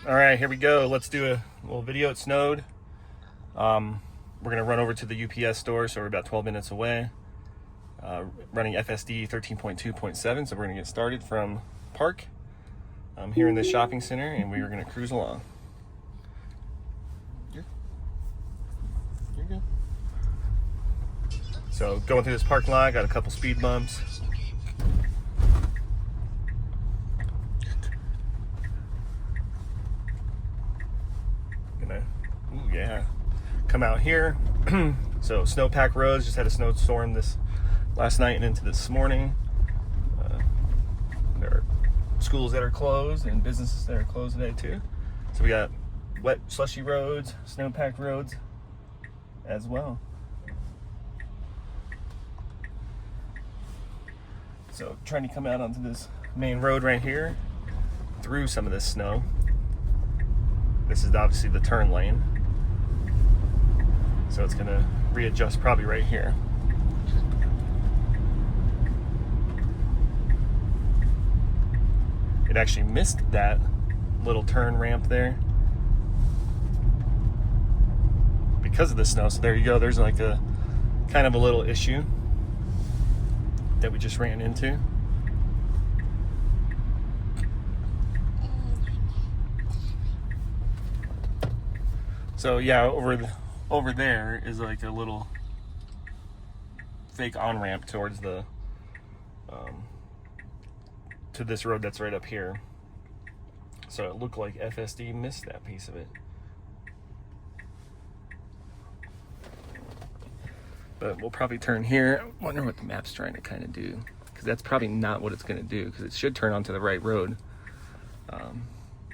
All right, here we go. Let's do a little video. It snowed. We're gonna run over to the UPS store, so we're about 12 minutes away. Running FSD 13.2.7, so we're gonna get started from park here in this shopping center, and we are gonna cruise along. You're good. So going through this parking lot, got a couple speed bumps. Ooh, yeah, come out here. So snowpack roads, just had a snowstorm this last night and into this morning. There are schools that are closed and businesses that are closed today too. So we got wet, slushy roads, snowpack roads as well. So trying to come out onto this main road right here through some of this snow. This is obviously the turn lane. So it's gonna readjust probably right here. It actually missed that little turn ramp there because of the snow. So there you go. There's like a kind of a little issue that we just ran into. So yeah, over there is like a little fake on-ramp towards the to this road that's right up here. So it looked like FSD missed that piece of it. But we'll probably turn here. I wonder what the map's trying to kind of do, because that's probably not what it's going to do, because it should turn onto the right road.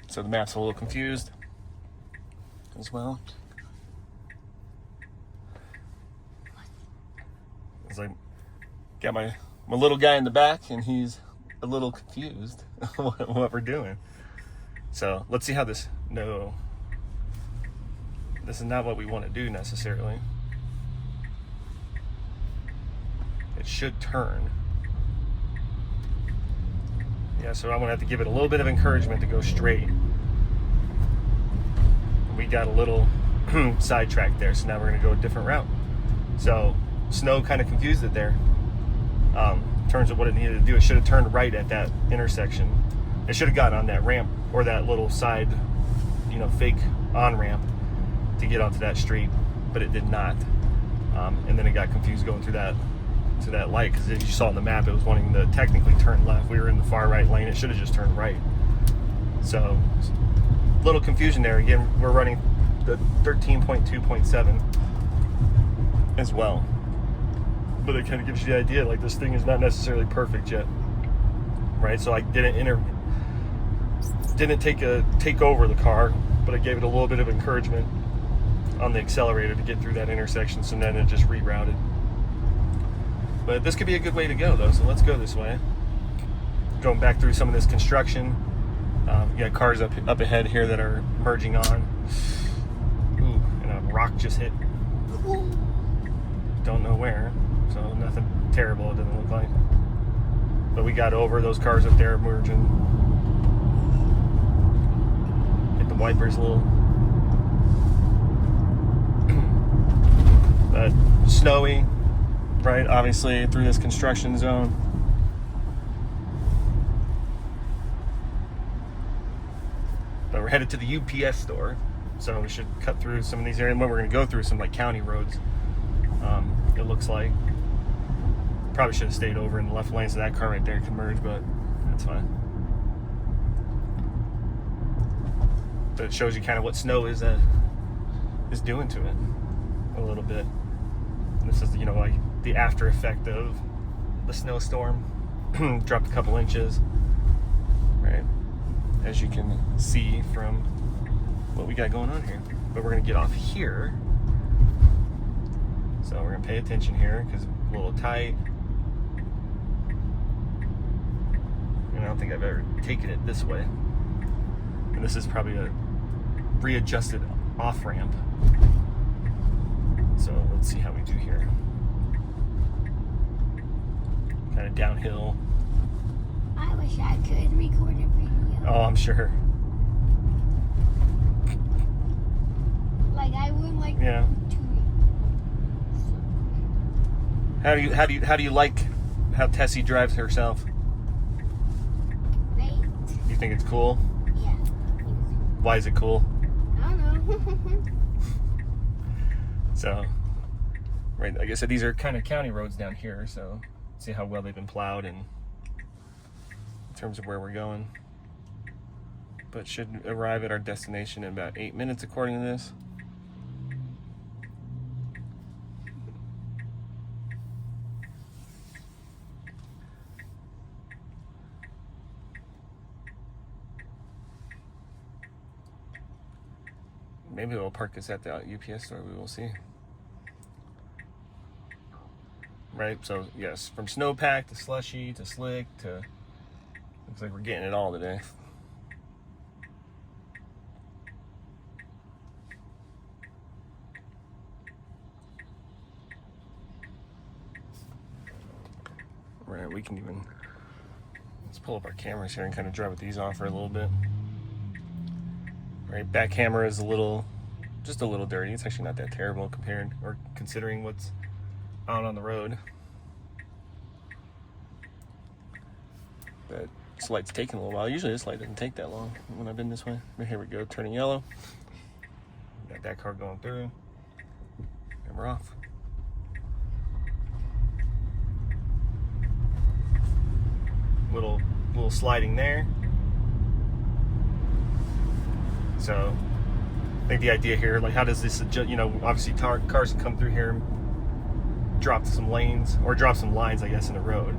So the map's a little confused as well. It's like, got my little guy in the back, and he's a little confused what we're doing. So let's see how this. No, this is not what we want to do necessarily. It should turn. Yeah, so I'm gonna have to give it a little bit of encouragement to go straight. We got a little sidetracked there, so now we're gonna go a different route. So snow kind of confused it there. In terms of what it needed to do, it should have turned right at that intersection. It should have gotten on that ramp or that little side, fake on ramp to get onto that street, but it did not. And then it got confused going through to that light, because as you saw on the map, it was wanting to technically turn left. We were in the far right lane. It should have just turned right. So little confusion there. Again, we're running the 13.2.7 as well. But it kind of gives you the idea, like, this thing is not necessarily perfect yet, right? So I didn't take over the car, but I gave it a little bit of encouragement on the accelerator to get through that intersection, so then it just rerouted. But this could be a good way to go, though, so let's go this way. Going back through some of this construction. You got cars up ahead here that are merging on. Ooh, and a rock just hit. Don't know where. So nothing terrible, it doesn't look like. But we got over those cars up there merging. Hit the wipers a little. But snowy, right? Obviously through this construction zone. But we're headed to the UPS store, so we should cut through some of these areas. We're going to go through some like county roads. It looks like. Probably should have stayed over in the left lane so that car right there can merge, but that's fine. But it shows you kind of what snow is doing to it a little bit. And this is, like the after effect of the snowstorm. Dropped a couple inches, right? As you can see from what we got going on here. But we're gonna get off here. So we're gonna pay attention here because it's a little tight. And I don't think I've ever taken it this way. And this is probably a readjusted off ramp. So let's see how we do here. Kind of downhill. I wish I could record a video. Oh, I'm sure. Yeah. How do you like how Tessie drives herself? Great. You think it's cool? Yeah. Why is it cool? I don't know. So, right, like I said, these are kind of county roads down here, so see how well they've been plowed and in terms of where we're going. But should arrive at our destination in about 8 minutes according to this. Maybe we'll park this at the UPS store, we will see. Right, so yes, from snowpack to slushy to slick to, looks like we're getting it all today. Right, we can even, let's pull up our cameras here and kind of drive with these on for a little bit. Right, back camera is just a little dirty. It's actually not that terrible compared or considering what's out on the road. But this light's taking a little while. Usually this light doesn't take that long when I've been this way. But here we go, turning yellow. Got that car going through. And we're off. Little sliding there. So I think the idea here, like how does this, you know, obviously cars can come through here, drop some lanes, or drop some lines, I guess, in the road.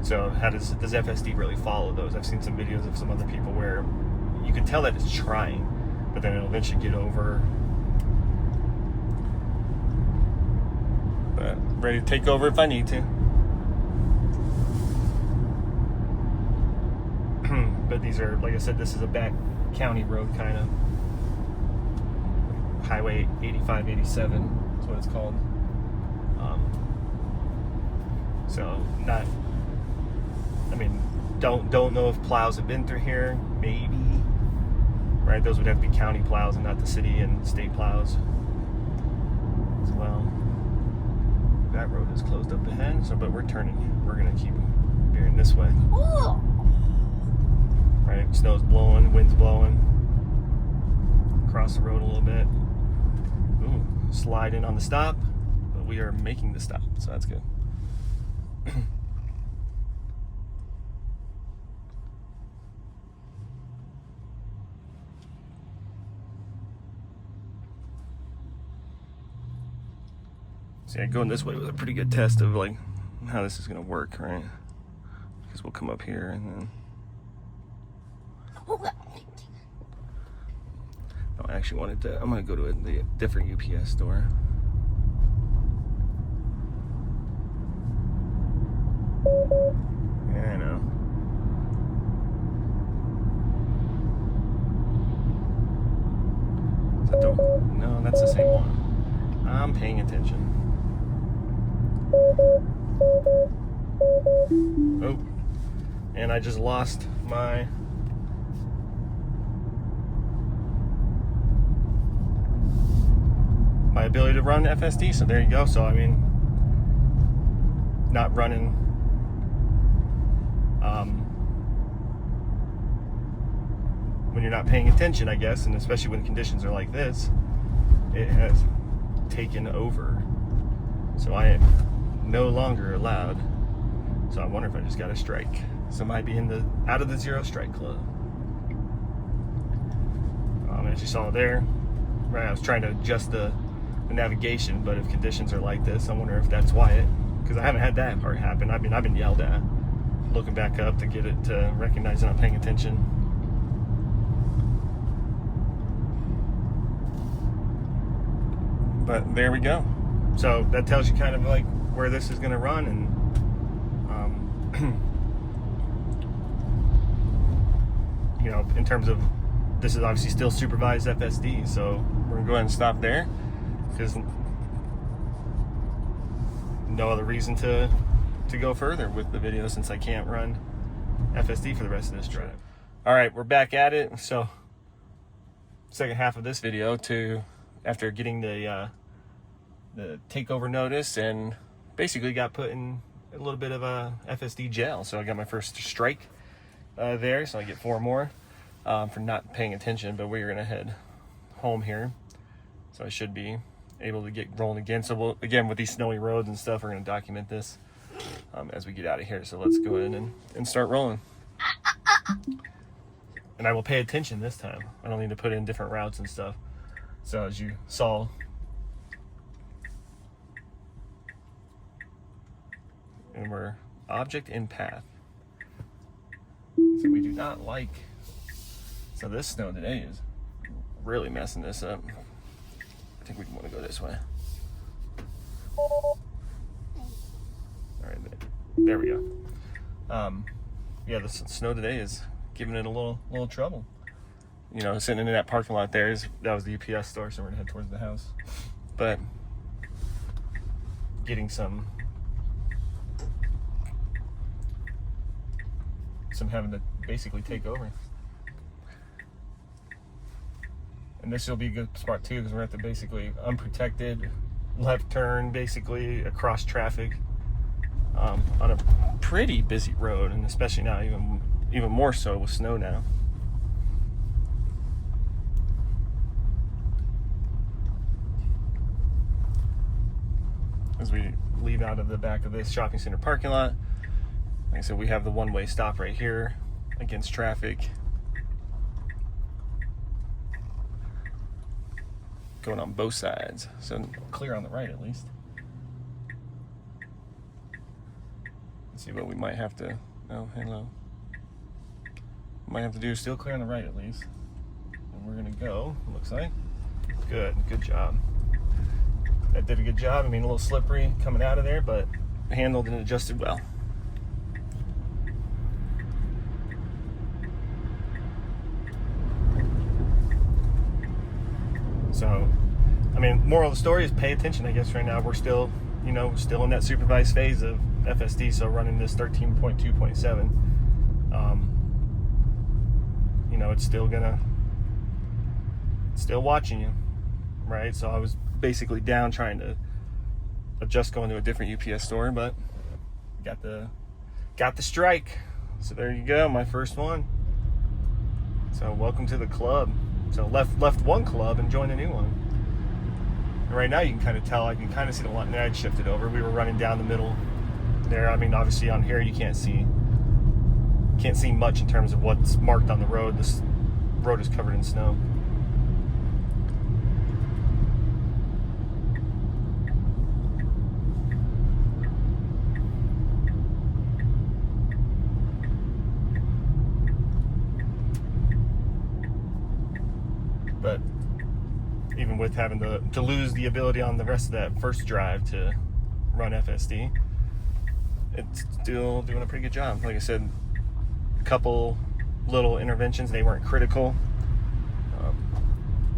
So how does FSD really follow those? I've seen some videos of some other people where you can tell that it's trying, but then it'll eventually get over. But ready to take over if I need to. But these are, like I said, this is a back county road kind of. Highway 85, 87 is what it's called. So not, I mean, don't know if plows have been through here, maybe, right? Those would have to be county plows and not the city and state plows as well. That road is closed up ahead, so, but we're turning. We're gonna keep veering this way. Oh. Right, snow's blowing, wind's blowing. Across the road a little bit. Ooh, slide in on the stop, but we are making the stop, so that's good. So yeah, going this way was a pretty good test of like how this is gonna work, right? Because we'll come up here and then. Oh, I actually wanted to. I'm gonna go to a different UPS store. Yeah, I know. Is that the? No, that's the same one. I'm paying attention. Oh, and I just lost my. My ability to run FSD, so there you go. So I mean, not running when you're not paying attention, I guess, and especially when conditions are like this, it has taken over. So I am no longer allowed. So I wonder if I just got a strike. So I might be out of the zero strike club. As you saw there, right? I was trying to adjust the navigation, but if conditions are like this, I wonder if that's why because I haven't had that part happen. I mean, I've been yelled at looking back up to get it to recognize that I'm paying attention. But there we go. So that tells you kind of like where this is going to run, and you know, in terms of this is obviously still supervised FSD, so we're gonna go ahead and stop there because no other reason to go further with the video since I can't run FSD for the rest of this drive. All right, we're back at it. So second half of this video to after getting the takeover notice, and basically got put in a little bit of a FSD jail. So I got my first strike there, so I get 4 more for not paying attention. But we're gonna head home here, so I should be able to get rolling again. So we'll, again, with these snowy roads and stuff, we're gonna document this as we get out of here. So let's go ahead and start rolling. And I will pay attention this time. I don't need to put in different routes and stuff. So as you saw, and we're object in path. So we do not like, so this snow today is really messing this up. I think we want to go this way. All right, there we go. Yeah, the snow today is giving it a little trouble. You know, sitting in that parking lot there, that was the UPS store, so we're gonna head towards the house. But getting some having to basically take over. And this will be a good spot too, because we're at the basically unprotected left turn, basically across traffic on a pretty busy road, and especially now even more so with snow now. As we leave out of the back of this shopping center parking lot, like I said, we have the one-way stop right here against traffic. Going on both sides, so clear on the right at least. Let's see what we might have to, oh, hello. Might have to do still clear on the right at least. And we're gonna go, it looks like. Good job. That did a good job. I mean, a little slippery coming out of there, but handled and adjusted well. So, I mean, moral of the story is pay attention, I guess. Right now we're still, still in that supervised phase of FSD, so running this 13.2.7. It's still watching you, right? So I was basically down trying to adjust going to a different UPS store, but got the strike. So there you go, my first one. So welcome to the club. So left one club and joined a new one. And right now you can kind of tell, I can kind of see the line. I'd shifted over. We were running down the middle there. I mean, obviously on here you can't see much in terms of what's marked on the road. This road is covered in snow. But even with having to lose the ability on the rest of that first drive to run FSD, it's still doing a pretty good job. Like I said, a couple little interventions, they weren't critical.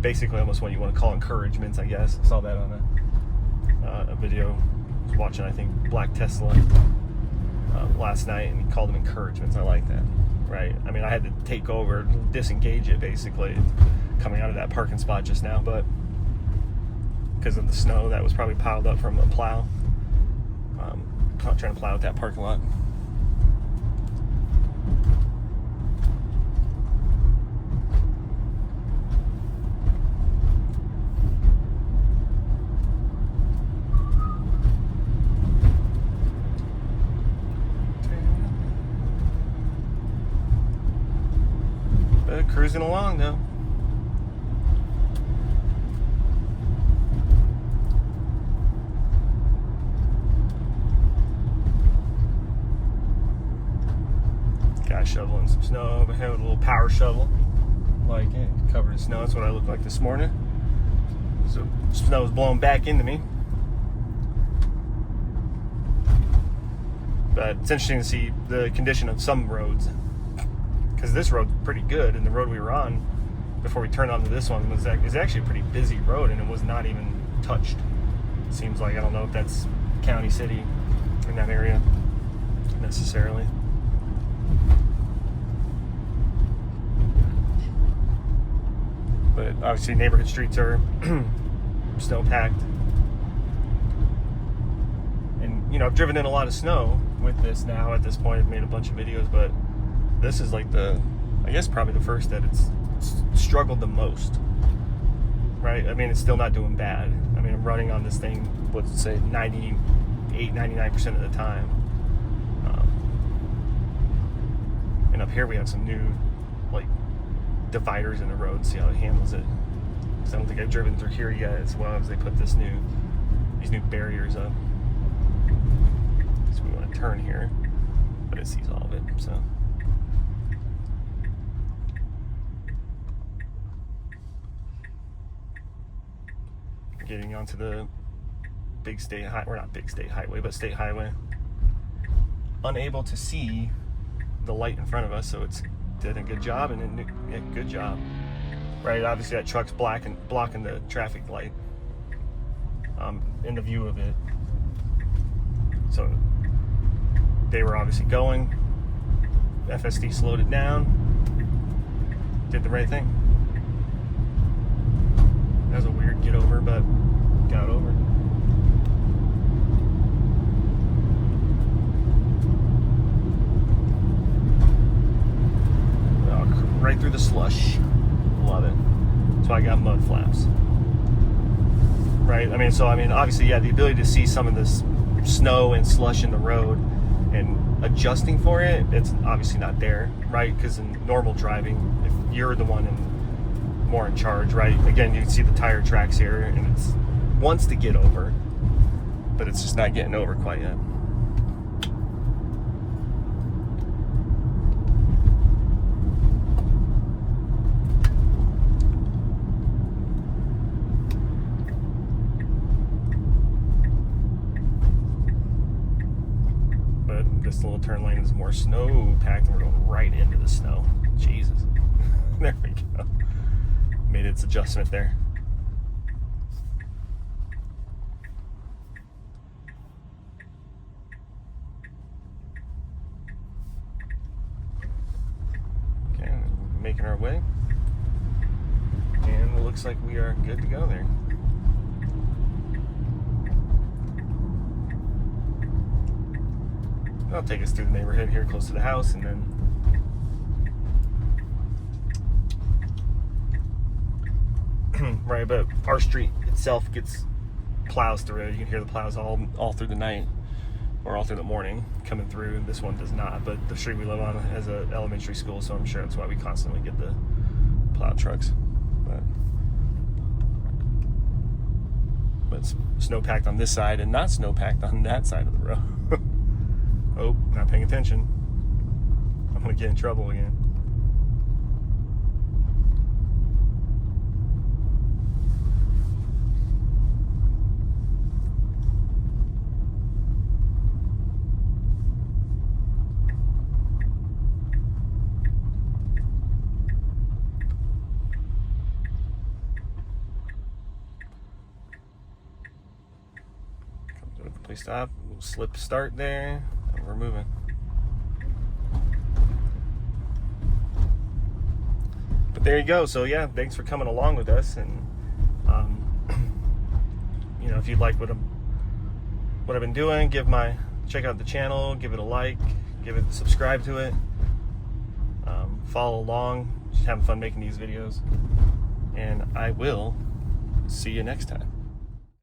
Basically almost what you want to call encouragements, I guess. I saw that on a video. I was watching, I think, Black Tesla last night, and he called them encouragements. I like that, right? I mean, I had to take over, disengage it basically, coming out of that parking spot just now, but because of the snow that was probably piled up from a plow, trying to plow out that parking lot. But cruising along though. Shoveling some snow over here with a little power shovel. Like it, covered in snow. That's what I looked like this morning. So snow was blowing back into me. But it's interesting to see the condition of some roads, because this road's pretty good, and the road we were on before we turned onto this one is actually a pretty busy road, and it was not even touched. It seems like, I don't know if that's county, city in that area necessarily. But obviously neighborhood streets are snow packed. And you know, I've driven in a lot of snow with this now. At this point, I've made a bunch of videos, but this is like I guess probably the first that it's struggled the most. Right? I mean, it's still not doing bad. I mean, I'm running on this thing, let's say 98, 99% of the time. And up here we have some new, like, dividers in the road. See how it handles it. Because I don't think I've driven through here yet as well as they put these new barriers up. So we want to turn here, but it sees all of it. So. Getting onto the big state highway, or not big state highway, but state highway. Unable to see the light in front of us, so it's did a good job, and yeah, good job. Right, obviously that truck's blocking the traffic light in the view of it. So they were obviously going. FSD slowed it down. Did the right thing. That was a weird get over, but got over. Right through the slush. Love it. So I got mud flaps. Right? I mean, obviously, yeah, the ability to see some of this snow and slush in the road and adjusting for it, it's obviously not there, right? Because in normal driving, if you're the one more in charge, right? Again, you can see the tire tracks here, and it wants to get over, but it's just not getting over quite yet. This little turn lane is more snow packed, and we're going right into the snow. Jesus. There we go. Made its adjustment there. Okay, making our way. And it looks like we are good to go there. I'll take us through the neighborhood here close to the house, and then right, but our street itself plows through it. You can hear the plows all through the night or all through the morning coming through. This one does not, but the street we live on has an elementary school, so I'm sure that's why we constantly get the plow trucks. But it's snow packed on this side and not snow packed on that side of the road. Oh, not paying attention. I'm gonna get in trouble again. Come to the place stop, we'll slip start there. We're moving. But there you go. So yeah, thanks for coming along with us, and you know, if you like what I've been doing, check out the channel, give it a like, subscribe to it, follow along. Just having fun making these videos, and I will see you next time.